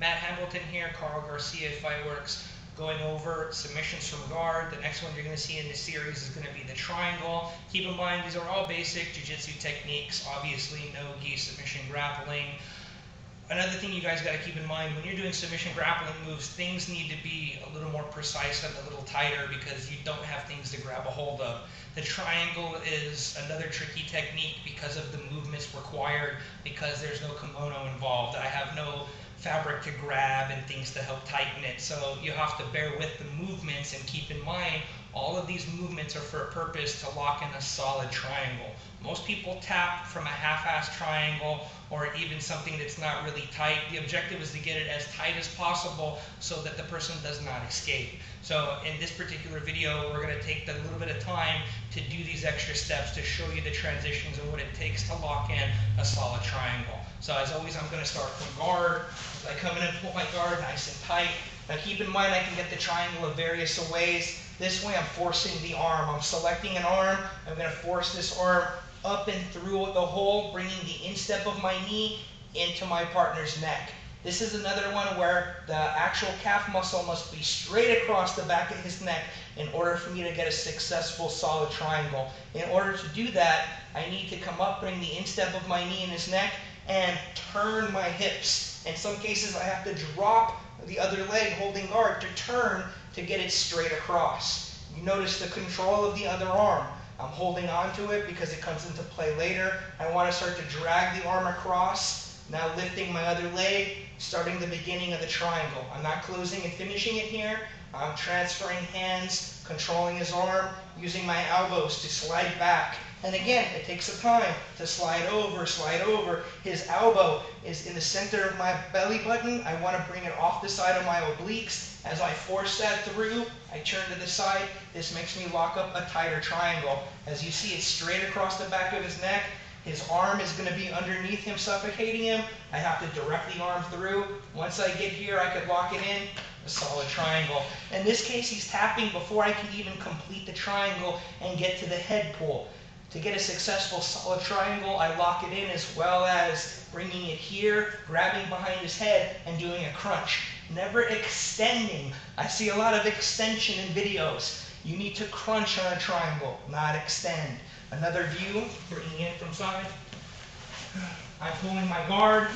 Matt Hambelton here, Garcia, FightworX, going over submissions from guard. The next one you're going to see in this series is going to be the triangle. Keep in mind, these are all basic Jiu Jitsu techniques. Obviously, no gi, submission, grappling. Another thing you guys got to keep in mind, when you're doing submission grappling moves, things need to be a little more precise and a little tighter because you don't have things to grab a hold of. The triangle is another tricky technique because of the movements required, because there's no kimono involved. I have no fabric to grab and things to help tighten it. So you have to bear with the movements and keep in mind all of these movements are for a purpose to lock in a solid triangle. Most people tap from a half-assed triangle or even something that's not really tight. The objective is to get it as tight as possible so that the person does not escape. So in this particular video, we're going to take a little bit of time to do these extra steps to show you the transitions and what it takes to lock in a solid triangle. So as always, I'm going to start from guard. As I come in and pull my guard nice and tight. Now keep in mind I can get the triangle of various ways. This way I'm forcing the arm. I'm selecting an arm. I'm going to force this arm up and through the hole, bringing the instep of my knee into my partner's neck. This is another one where the actual calf muscle must be straight across the back of his neck in order for me to get a successful solid triangle. In order to do that, I need to come up, bring the instep of my knee in his neck, and turn my hips. In some cases, I have to drop the other leg holding guard to turn to get it straight across. You notice the control of the other arm. I'm holding on to it because it comes into play later. I want to start to drag the arm across. Now lifting my other leg, starting the beginning of the triangle. I'm not closing and finishing it here. I'm transferring hands, controlling his arm, using my elbows to slide back. And again, it takes some time to slide over, slide over. His elbow is in the center of my belly button. I want to bring it off the side of my obliques. As I force that through, I turn to the side. This makes me lock up a tighter triangle. As you see, it's straight across the back of his neck. His arm is going to be underneath him, suffocating him. I have to direct the arm through. Once I get here, I could lock it in. A solid triangle. In this case, he's tapping before I can even complete the triangle and get to the head pull. To get a successful solid triangle, I lock it in as well as bringing it here, grabbing behind his head, and doing a crunch. Never extending. I see a lot of extension in videos. You need to crunch on a triangle, not extend. Another view, bringing it from side. I'm pulling my guard.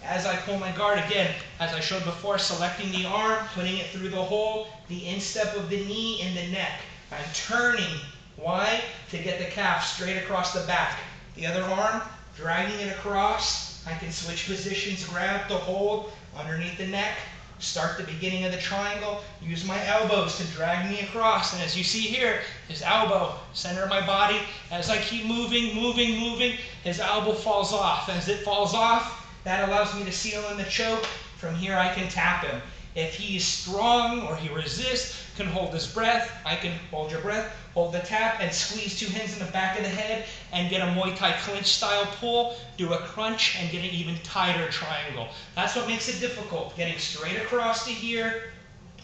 As I pull my guard, again, as I showed before, selecting the arm, putting it through the hole, the instep of the knee in the neck. I'm turning. Why? To get the calf straight across the back. The other arm, dragging it across. I can switch positions, grab the hold underneath the neck, start the beginning of the triangle, use my elbows to drag me across. And as you see here, his elbow, center of my body, as I keep moving, his elbow falls off. As it falls off, that allows me to seal in the choke. From here, I can tap him. If he's strong or he resists, can hold his breath. I can hold your breath, hold the tap, and squeeze two hands in the back of the head and get a Muay Thai clinch style pull, do a crunch, and get an even tighter triangle. That's what makes it difficult, getting straight across to here,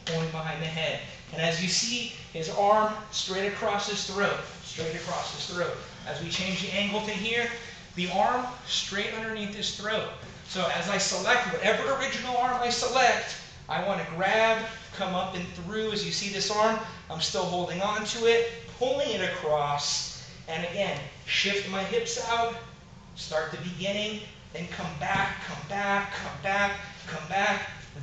pulling behind the head. And as you see, his arm straight across his throat, straight across his throat. As we change the angle to here, the arm straight underneath his throat. So as I select whatever original arm I select, I want to grab, come up and through. As you see this arm, I'm still holding on to it, pulling it across, and again, shift my hips out, start the beginning, then come back,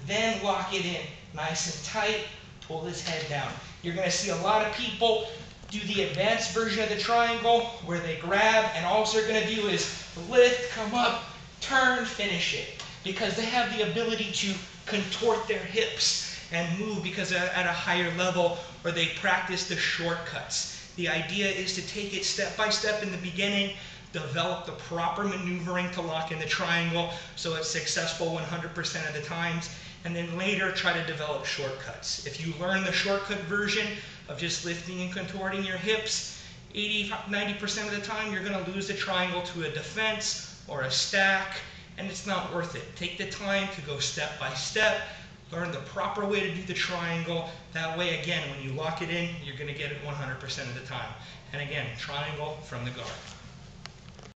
then lock it in. Nice and tight, pull his head down. You're going to see a lot of people do the advanced version of the triangle where they grab, and all they're going to do is lift, come up, turn, finish it. Because they have the ability to contort their hips and move because they're at a higher level, or they practice the shortcuts. The idea is to take it step by step in the beginning, develop the proper maneuvering to lock in the triangle so it's successful 100% of the times, and then later try to develop shortcuts. If you learn the shortcut version of just lifting and contorting your hips, 80–90% of the time you're going to lose the triangle to a defense or a stack, and it's not worth it. Take the time to go step by step, learn the proper way to do the triangle. That way, again, when you lock it in, you're going to get it 100% of the time. And again, triangle from the guard.